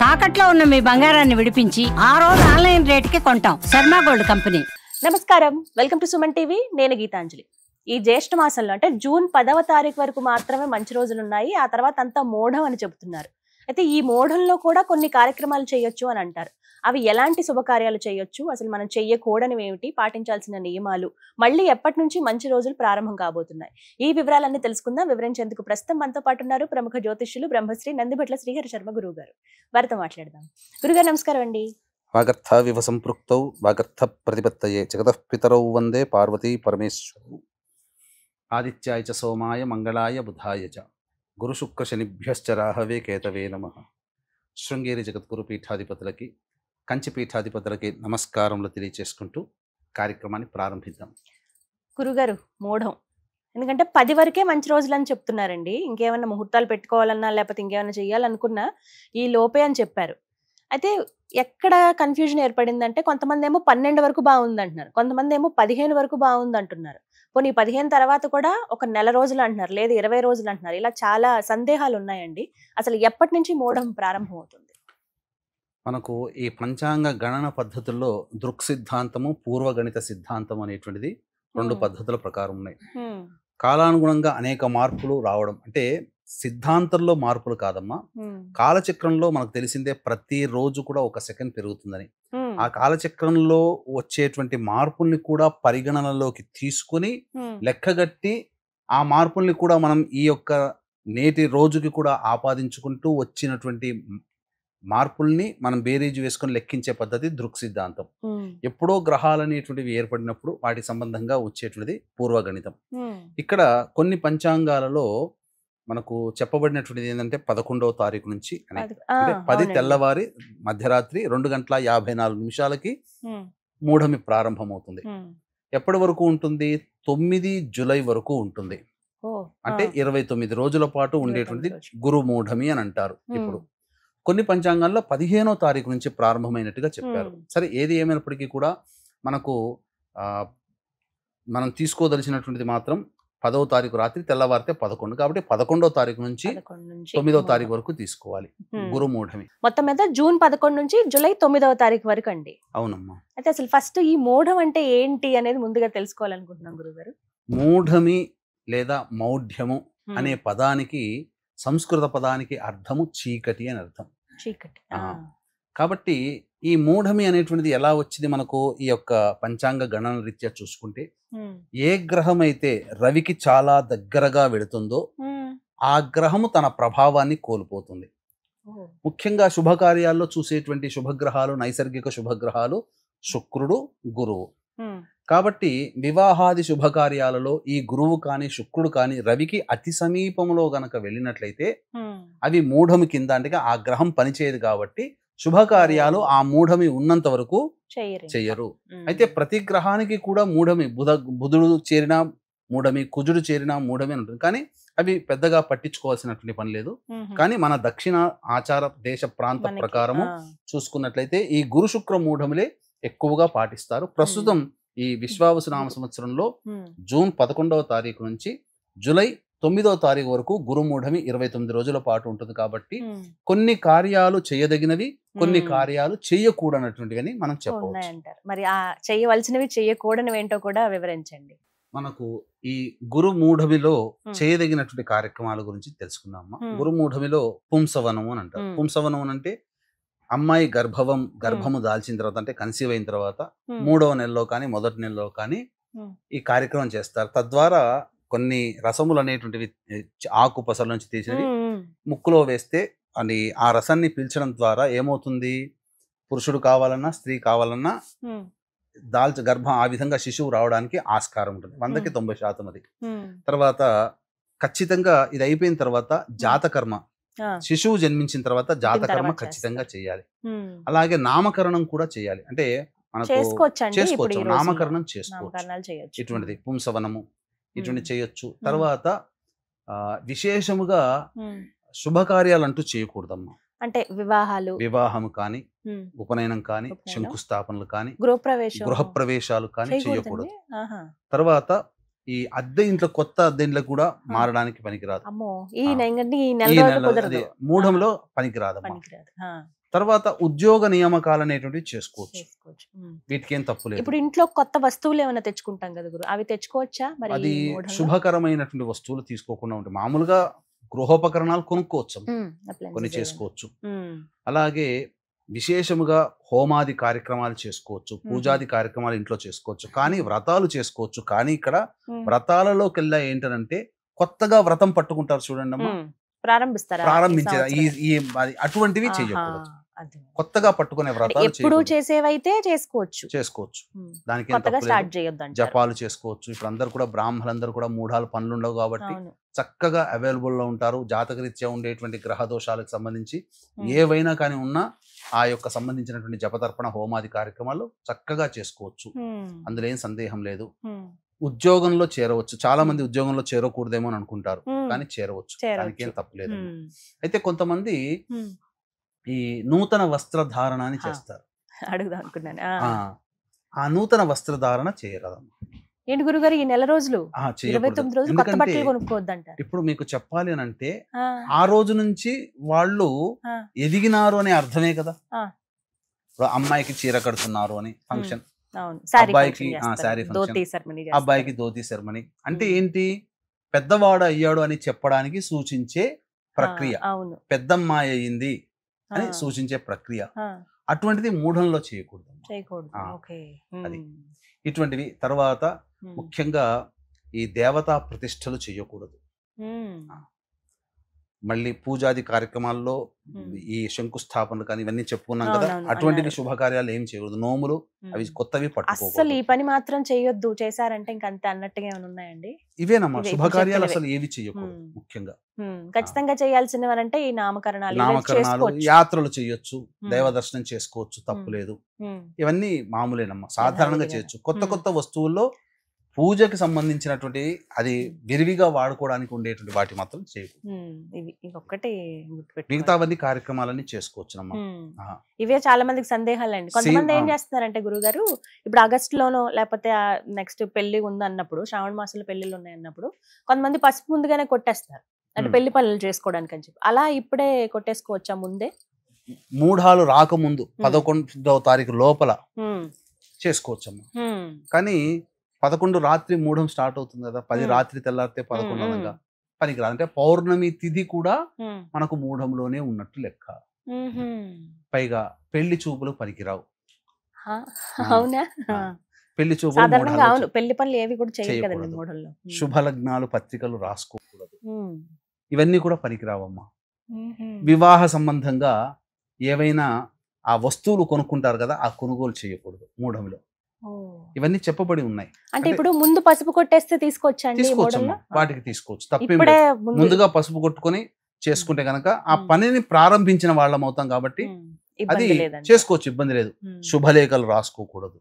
తాకట్లో ఉన్న మీ బంగారాన్ని విడిపించి ఆ రోజు ఆన్లైన్ రేటుకి కొంటాం. Sharma gold company. నమస్కారం, వెల్కమ్ టు సుమన్ టీవీ. నేను గీతాంజలి. ఈ జ్యేష్ఠ మాసంలో అంటే జూన్ 10వ తారీఖు వరకు మాత్రమే మంచి రోజులు ఉన్నాయి. ఆ తర్వాత అంతా మోఢం అని చెబుతున్నారు. అయితే ఈ మోఢంలో కూడా కొన్ని కార్యక్రమాలు చేయొచ్చు అని అంటారు. అవి ఎలాంటి శుభకార్యాలు చేయొచ్చు, అసలు మనం చెయ్యకూడనివి ఏమిటి, పాటించాల్సిన నియమాలు, మళ్ళీ ఎప్పటి నుంచి మంచి రోజులు ప్రారంభం కాబోతున్నాయి, ఈ వివరాలన్నీ తెలుసుకుందాం. వివరించేందుకు ప్రస్తుతం మనతో పాటు ఉన్నారు ప్రముఖ జ్యోతిష్యులు బ్రహ్మశ్రీ నందిభట్ల శ్రీహరి శర్మ గురువు గారు. వారితో మాట్లాడదాం. గురుగారు నమస్కారం అండి. వాగర్థ వివ సంపృక్తౌ వాగర్థ ప్రతిపత్తయే జగతః పితరౌ వందే పార్వతీ పరమేశ్వరౌ. ఆదిత్యాయ చ సోమాయ మంగళాయ బుధాయ చ గురు శుక్ర శనిభ్యశ్చ రాహవే కేతవే నమః. శృంగేరి జగద్గురు పీఠాధిపతులకి, కంచి పీఠాధిపతులకి నమస్కారములు తెలియచేసుకుంటూ కార్యక్రమాన్ని ప్రారంభిద్దాం. గురుగారు, మోఢం ఎందుకంటే 10 వరకే మంచి రోజులు అని చెప్తున్నారండి. ఇంకేమైనా ముహూర్తాలు పెట్టుకోవాలన్నా లేకపోతే ఇంకేమైనా చెయ్యాలనుకున్నా ఈ లోపే అని చెప్పారు. అయితే ఎక్కడ కన్ఫ్యూజన్ ఏర్పడిందంటే కొంతమంది ఏమో 12 వరకు బాగుంది అంటున్నారు, కొంతమంది ఏమో 15 వరకు బాగుంది అంటున్నారు. పోనీ 15 తర్వాత కూడా ఒక నెల రోజులు అంటున్నారు, లేదు 20 రోజులు అంటున్నారు. ఇలా చాలా సందేహాలు ఉన్నాయండి. అసలు ఎప్పటి నుంచి మోఢం ప్రారంభం అవుతుంది? మనకు ఈ పంచాంగ గణన పద్ధతుల్లో దృక్ సిద్ధాంతము, పూర్వగణిత సిద్ధాంతం అనేటువంటిది రెండు పద్ధతుల ప్రకారం ఉన్నాయి. కాలానుగుణంగా అనేక మార్పులు రావడం అంటే సిద్ధాంతంలో మార్పులు కాదమ్మా, కాలచక్రంలో మనకు తెలిసిందే ప్రతి రోజు కూడా 1 సెకండ్ పెరుగుతుందని. ఆ కాలచక్రంలో వచ్చేటువంటి మార్పుల్ని కూడా పరిగణనలోకి తీసుకుని లెక్కగట్టి ఆ మార్పుల్ని కూడా మనం ఈ యొక్క నేటి రోజుకి కూడా ఆపాదించుకుంటూ వచ్చినటువంటి మార్పుల్ని మనం బేరీజు వేసుకొని లెక్కించే పద్ధతి దృక్ సిద్ధాంతం. ఎప్పుడో గ్రహాలు అనేటువంటివి ఏర్పడినప్పుడు వాటి సంబంధంగా వచ్చేటువంటిది పూర్వగణితం. ఇక్కడ కొన్ని పంచాంగాలలో మనకు చెప్పబడినటువంటిది ఏంటంటే 11వ తారీఖు నుంచి అంటే 10 తెల్లవారి మధ్యరాత్రి 2:54 మూఢమి ప్రారంభమవుతుంది. ఎప్పటి వరకు ఉంటుంది? 9 జూలై వరకు ఉంటుంది. అంటే 29 రోజుల పాటు ఉండేటువంటి గురు మూఢమి అని అంటారు. ఇప్పుడు కొన్ని పంచాంగాల్లో 15వ తారీఖు నుంచి ప్రారంభమైనట్టుగా చెప్పారు. సరే, ఏది ఏమైనప్పటికీ కూడా మనకు మనం తీసుకోదలిచినటువంటిది మాత్రం 10వ తారీఖు రాత్రి తెల్లవారితే 11, కాబట్టి 11వ తారీఖు నుంచి 9వ తారీఖు వరకు తీసుకోవాలి గురు మూఢమి. మొత్తం మీద జూన్ 11 నుంచి జూలై 9వ తారీఖు వరకు అండి. అవునమ్మా. అయితే అసలు ఫస్ట్ ఈ మూఢం అంటే ఏంటి అనేది ముందుగా తెలుసుకోవాలనుకుంటున్నాం గురుగారు. మూఢమి లేదా మౌఢ్యము అనే పదానికి, సంస్కృత పదానికి అర్థము చీకటి అని అర్థం. చీకటి. కాబట్టి ఈ మూఢమి అనేటువంటిది ఎలా వచ్చింది మనకు ఈ యొక్క పంచాంగ గణన రీత్యా చూసుకుంటే, ఏ గ్రహం అయితే రవికి చాలా దగ్గరగా వెళుతుందో ఆ గ్రహము తన ప్రభావాన్ని కోల్పోతుంది. ముఖ్యంగా శుభకార్యాల్లో చూసేటువంటి శుభగ్రహాలు, నైసర్గిక శుభగ్రహాలు శుక్రుడు, గురువు. కాబట్టి వివాహాది శుభకార్యాలలో ఈ గురువు కానీ శుక్రుడు కానీ రవికి అతి సమీపంలో గనక వెళ్ళినట్లయితే అవి మూఢమి కింద, అంటే ఆ గ్రహం పనిచేయదు. కాబట్టి శుభకార్యాలు ఆ మూఢమి ఉన్నంత వరకు చెయ్యరు. అయితే ప్రతి గ్రహానికి కూడా మూఢమి, బుధుడు చేరినా మూఢమి, కుజుడు చేరినా మూఢమి అని ఉంటుంది. కానీ అవి పెద్దగా పట్టించుకోవాల్సినటువంటి పని లేదు. కానీ మన దక్షిణ ఆచార దేశ ప్రాంత ప్రకారము చూసుకున్నట్లయితే ఈ గురు శుక్ర మూఢములే ఎక్కువగా పాటిస్తారు. ప్రస్తుతం ఈ విశ్వావసునామ సంవత్సరంలో జూన్ 11వ తారీఖు నుంచి జూలై 9వ తారీఖు వరకు గురుమూఢమి 29 రోజుల పాటు ఉంటుంది. కాబట్టి కొన్ని కార్యాలు చేయదగినవి, కొన్ని కార్యాలు చేయకూడనటువంటివి మనం చెప్పవచ్చు. మరి ఆ చేయవలసినవి చేయకూడనివి ఏంటో కూడా వివరించండి. మనకు ఈ గురుమూఢమిలో చేయదగినటువంటి కార్యక్రమాల గురించి తెలుసుకుందామా. గురుమూఢమిలో పుంసవనం అని అంటారు. పుంసవనం అంటే అమ్మాయి గర్భము దాల్చిన తర్వాత, అంటే కన్సీవ్ అయిన తర్వాత 3వ నెలలో కానీ 1వ నెలలో కానీ ఈ కార్యక్రమం చేస్తారు. తద్వారా కొన్ని రసములు అనేటువంటివి ఆకు పసల నుంచి తీసినవి ముక్కులో వేస్తే అని ఆ రసాన్ని పీల్చడం ద్వారా ఏమవుతుంది, పురుషుడు కావాలన్నా స్త్రీ కావాలన్నా గర్భం ఆ విధంగా శిశువు రావడానికి ఆస్కారం ఉంటుంది. 100కి 90% అది. తర్వాత ఖచ్చితంగా ఇది అయిపోయిన తర్వాత జాతకర్మ, శిశువు జన్మించిన తర్వాత జాతకర్మ ఖచ్చితంగా చేయాలి. అలాగే నామకరణం కూడా చేయాలి. అంటే మనకు చేసుకోవచ్చు, నామకరణం చేసుకోవచ్చు. ఇటువంటిది పుంసవనము ఇటువంటి చేయొచ్చు. తర్వాత విశేషముగా శుభకార్యాలు అంటూ చేయకూడదమ్మా. అంటే వివాహము కానీ, ఉపనయనం కానీ, శంకుస్థాపనలు కానీ, గృహప్రవేశాలు కానీ చేయకూడదు. తర్వాత ఈ అద్దె ఇంట్లో కొత్త అద్దె ఇంట్లో కూడా మారడానికి పనికిరాదు. అమ్మో ఈ ఈ నెల రోజులు కుదరదు. మూఢంలో పనికిరాదమ్మా. పనికిరాదు. తర్వాత ఉద్యోగ నియామకాలు అనేటువంటివి చేసుకోవచ్చు. వీటికి ఏం తప్పు లేదు. ఇప్పుడు ఇంట్లో కొత్త వస్తువులు ఏమైనా తెచ్చుకుంటాం కదా గురు, అవి తెచ్చుకోవచ్చా మరి? అది శుభకరమైనటువంటి వస్తువులు తీసుకోకుండా ఉంటాయి. మామూలుగా గృహోపకరణాలు కొనుక్కోవచ్చు, కొన్ని చేసుకోవచ్చు. అలాగే విశేషముగా హోమాది కార్యక్రమాలు చేసుకోవచ్చు, పూజాది కార్యక్రమాలు ఇంట్లో చేసుకోవచ్చు, కానీ వ్రతాలు చేసుకోవచ్చు. కానీ ఇక్కడ వ్రతాలలోకి వెళ్ళా ఏంటంటే కొత్తగా వ్రతం పట్టుకుంటారు చూడండి అమ్మా, ప్రారంభించారు అటువంటివి చేయకూడదు. కొత్తగా పట్టుకునే వ్రతాలు చేసేవైతే చేసుకోవచ్చు. దానికి జపాలు చేసుకోవచ్చు. ఇప్పుడు అందరు కూడా బ్రాహ్మణులందరూ కూడా మూఢాలు పనులు ఉండవు కాబట్టి చక్కగా అవైలబుల్ లో ఉంటారు. జాతకరీత్యా ఉండేటువంటి గ్రహ దోషాలకు సంబంధించి ఏవైనా కానీ ఉన్నా ఆ యొక్క సంబంధించినటువంటి జపతర్పణ హోమాది కార్యక్రమాలు చక్కగా చేసుకోవచ్చు. అందులో ఏం సందేహం లేదు. ఉద్యోగంలో చేరవచ్చు. చాలా మంది ఉద్యోగంలో చేరకూడదేమో అని అనుకుంటారు, కానీ చేరవచ్చు. దానికి ఏం తప్పలేదు. అయితే కొంతమంది ఈ నూతన వస్త్రధారణ అని చేస్తారు. ఆ నూతన వస్త్రధారణ చేయగలము. ఏంటి గురుగారు ఈ నెల రోజులు 29 రోజులు కొత్త బట్టలు కొనుక్కోవద్దంట? ఇప్పుడు మీకు చెప్పాలి అని అంటే ఆ రోజు నుంచి వాళ్ళు ఎదిగినారు అనే అర్థమే కదా. అమ్మాయికి చీర కడుతున్నారు అని ఫంక్షన్, అబ్బాయికి శారీ ఫంక్షన్, అబ్బాయికి ధోతి సెరమనీ. అంటే ఏంటి, పెద్దవాడు అయ్యాడు అని చెప్పడానికి సూచించే ప్రక్రియ. పెద్దమ్మాయి అయ్యింది అని సూచించే ప్రక్రియ. అటువంటిది మూఢంలో చేయకూడదు. అది ఇటువంటివి. తర్వాత ముఖ్యంగా ఈ దేవతా ప్రతిష్టలు చేయకూడదు. మళ్ళీ పూజాది కార్యక్రమాల్లో ఈ శంకుస్థాపనలు కానీ ఇవన్నీ చెప్పుకున్నాం కదా, అటువంటి శుభకార్యాలు ఏం చేయకూడదు. నోములు అవి కొత్తవి పట్టుకోకూడదు. అసలు ఈ పని మాత్రం చేయొద్దు, చేశారంటే ఇంకా అంతే అన్నట్టుగా ఏమైనా ఉన్నాయండి? ఇవేనమ్మా శుభకార్యాలు, అసలు ఏవి చేయకూడదు. ముఖ్యంగా ఖచ్చితంగా చేయాల్సినవంటే ఈ నామకరణాలు, యాత్రలు చేయొచ్చు, దైవ దర్శనం చేసుకోవచ్చు, తప్పులేదు. ఇవన్నీ మామూలేనమ్మా, సాధారణంగా చేయొచ్చు. కొత్త కొత్త వస్తువుల్లో పూజకి సంబంధించినటువంటి అది విరివిగా వాడుకోవడానికి ఉండేటువంటి వాటి మాత్రం చేయకూడదు. మిగతావన్నీ కార్యక్రమాలన్నీ చేసుకోవచ్చు. ఇవే చాలా మందికి సందేహాలు అండి. కొంతమంది ఏం చేస్తున్నారంటే గురుగారు, ఇప్పుడు ఆగస్టులోనో లేకపోతే నెక్స్ట్ పెళ్లి ఉంది అన్నప్పుడు, శ్రావణ మాసంలో పెళ్లిళ్ళు ఉన్నాయి అన్నప్పుడు కొంతమంది పసుపు ముందుగానే కొట్టేస్తారు, అంటే పెళ్లి పనులు చేసుకోవడానికి అని చెప్పి. అలా ఇప్పుడే కొట్టేసుకోవచ్చా ముందే? మూఢాలు రాకముందు 11వ తారీఖు లోపల చేసుకోవచ్చమ్మా. కానీ 11 రాత్రి మూఢం స్టార్ట్ అవుతుంది కదా, 10 రాత్రి తెల్లారితే 11 అనగా పనికిరాదు. అంటే పౌర్ణమి తిథి కూడా మనకు మూఢంలోనే ఉన్నట్టు లెక్క. పైగా పెళ్లి చూపులు పనికిరావు. పెళ్లి చూపులు, పెళ్లి పనులు ఏవి కూడా చేయకూడదు. శుభలగ్నాలు పత్రికలు రాసుకోకూడదు. ఇవన్నీ కూడా పనికిరావమ్మా. వివాహ సంబంధంగా ఏవైనా ఆ వస్తువులు కొనుక్కుంటారు కదా, ఆ కొనుగోలు చేయకూడదు మూఢంలో. ఇవన్నీ చెప్పబడి ఉన్నాయి. అంటే ఇప్పుడు ముందు పసుపు కొట్టేస్తే తీసుకోవచ్చండి? వాటికి తీసుకోవచ్చు, తప్పేం లేదు. ముందుగా పసుపు కొట్టుకొని చేసుకుంటే గనక ఆ పనిని ప్రారంభించిన వాళ్ళం అవుతాం కాబట్టి అది చేసుకోవచ్చు, ఇబ్బంది లేదు. శుభలేఖలు రాసుకోకూడదు,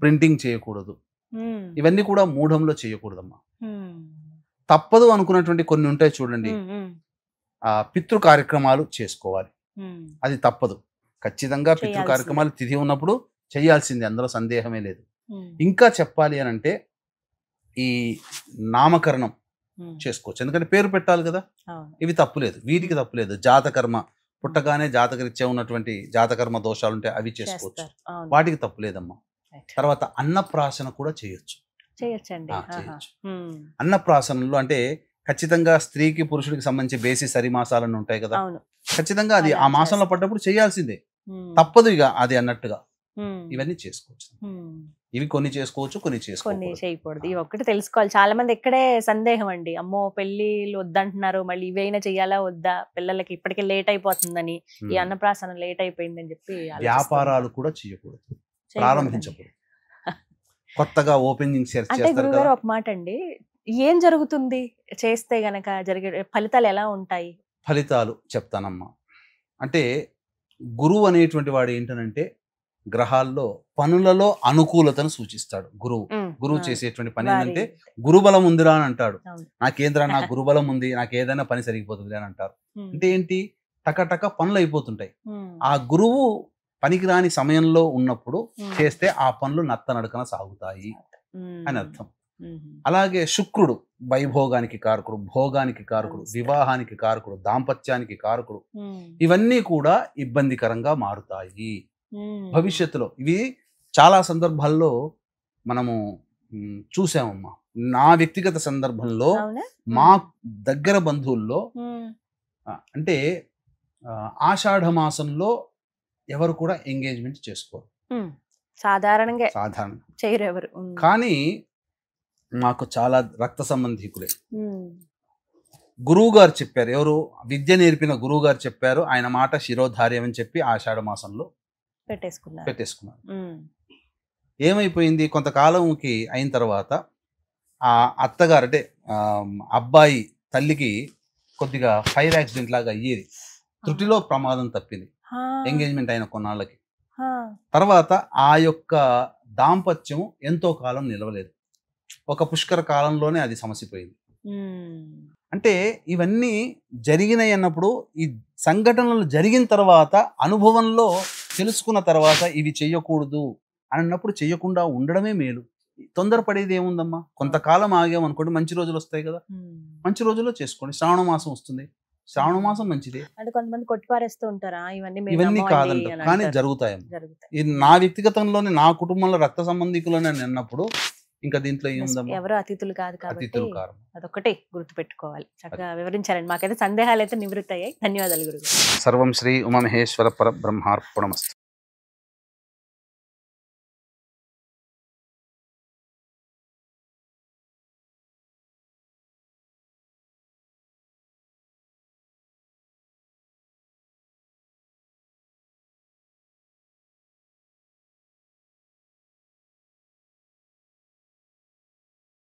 ప్రింటింగ్ చేయకూడదు. ఇవన్నీ కూడా మూఢంలో చేయకూడదమ్మా. తప్పదు అనుకున్నటువంటి కొన్ని ఉంటాయి చూడండి, ఆ పితృ కార్యక్రమాలు చేసుకోవాలి. అది తప్పదు, ఖచ్చితంగా పితృ కార్యక్రమాలు తిథి ఉన్నప్పుడు చేయాల్సిందే, అందులో సందేహమే లేదు. ఇంకా చెప్పాలి అని అంటే ఈ నామకరణం చేసుకోవచ్చు, ఎందుకంటే పేరు పెట్టాలి కదా. ఇవి తప్పులేదు, వీటికి తప్పులేదు. జాతకర్మ, పుట్టగానే జాతకరీత్యా ఉన్నటువంటి జాతకర్మ దోషాలు ఉంటే అవి చేసుకోవచ్చు, వాటికి తప్పులేదమ్మా. తర్వాత అన్నప్రాసన కూడా చేయొచ్చు. అన్నప్రాసనలో అంటే ఖచ్చితంగా స్త్రీకి పురుషుడికి సంబంధించి బేసి సరిమాసాలను ఉంటాయి కదా, ఖచ్చితంగా అది ఆ మాసంలో పడ్డప్పుడు చేయాల్సిందే, తప్పదు ఇక అది అన్నట్టుగా. ఇవన్నీ చేసుకోవచ్చు. ఇవి కొన్ని చేసుకోవచ్చు, కొన్ని చేయకూడదు. ఇవి ఒక్కటి తెలుసుకోవాలి. చాలా మంది ఇక్కడే సందేహం అండి, అమ్మో పెళ్లిళ్ళు వద్దంటున్నారు, మళ్ళీ ఇవైనా చెయ్యాలా వద్దా, పిల్లలకి ఇప్పటికే లేట్ అయిపోతుందని, ఈ అన్నప్రాసన లేట్ అయిపోయిందని చెప్పి. వ్యాపారాలు కూడా చేయకూడదు, ప్రారంభించకూడదు. కొత్తగా ఓపెనింగ్ అంటే గురుగారు ఒక మాట అండి, ఏం జరుగుతుంది చేస్తే గనక జరిగే ఫలితాలు ఎలా ఉంటాయి? ఫలితాలు చెప్తానమ్మా. అంటే గురువు అనేటువంటి వాడు ఏంటనంటే గ్రహాల్లో పనులలో అనుకూలతను సూచిస్తాడు. గురువు చేసేటువంటి పని ఏంటంటే గురుబలం ఉందిరా అని అంటాడు. నాకేంద్రా, నాకు గురుబలం ఉంది, నాకు ఏదైనా పని సరిగిపోతుంది అని అంటారు. అంటే ఏంటి, టకటక పనులు అయిపోతుంటాయి. ఆ గురువు పనికిరాని సమయంలో ఉన్నప్పుడు చేస్తే ఆ పనులు నత్తనడకన సాగుతాయి అని అర్థం. అలాగే శుక్రుడు వైభోగానికి కారకుడు, భోగానికి కారకుడు, నమస్తే. వివాహానికి కారకుడు, దాంపత్యానికి కారకుడు. ఇవన్నీ కూడా ఇబ్బందికరంగా మారుతాయి భవిష్యత్తులో. ఇవి చాలా సందర్భాల్లో మనము చూసామమ్మా. నా వ్యక్తిగత సందర్భంలో మా దగ్గర బంధువుల్లో అంటే ఆషాఢ మాసంలో ఎవరు కూడా ఎంగేజ్మెంట్ చేసుకోరు, సాధారణంగా చేయరు ఎవరు. కానీ మాకు చాలా రక్త సంబంధికులే గురువు గారు చెప్పారు, ఎవరు విద్య నేర్పిన గురువు గారు చెప్పారు, ఆయన మాట శిరోధార్యం అని చెప్పి ఆషాఢ మాసంలో పెట్టేసుకున్నారు. ఏమైపోయింది, కొంతకాలంకి అయిన తర్వాత ఆ అత్తగారు అంటే అబ్బాయి తల్లికి కొద్దిగా ఫైర్ యాక్సిడెంట్ లాగా అయ్యేది, త్రుటిలో ప్రమాదం తప్పింది ఎంగేజ్మెంట్ అయిన కొన్నాళ్ళకి. తర్వాత ఆ యొక్క దాంపత్యం ఎంతో కాలం నిలవలేదు, ఒక పుష్కర కాలంలోనే అది సమసిపోయింది. అంటే ఇవన్నీ జరిగినాయి అన్నప్పుడు, ఈ సంఘటనలు జరిగిన తర్వాత అనుభవంలో తెలుసుకున్న తర్వాత ఇవి చెయ్యకూడదు అన్నప్పుడు చెయ్యకుండా ఉండడమే మేలు. తొందరపడేది ఏముందమ్మా, కొంతకాలం ఆగామనుకోండి మంచి రోజులు వస్తాయి కదా, మంచి రోజుల్లో చేసుకోండి. శ్రావణ మాసం వస్తుంది, శ్రావణ మాసం మంచిదే. అంటే కొంతమంది కొట్టిపారేస్తూ ఉంటారా ఇవన్నీ కాదంట, కానీ జరుగుతాయమ్మా. ఇది నా వ్యక్తిగతంలోనే, నా కుటుంబంలో రక్త సంబంధికులోనే అన్నప్పుడు ఇంకా దీంట్లో ఏముందమ్మా, ఎవరు అతిథులు కాదు కాబట్టి అతిథులు కారు. అదొకటే గుర్తు పెట్టుకోవాలి. చక్కగా వివరించారండి, మాకైతే సందేహాలు అయితే నివృత్తి అయ్యాయి. ధన్యవాదాలు గురుగారు. సర్వం శ్రీ ఉమామహేశ్వర పరబ్రహ్మార్పణమస్తు.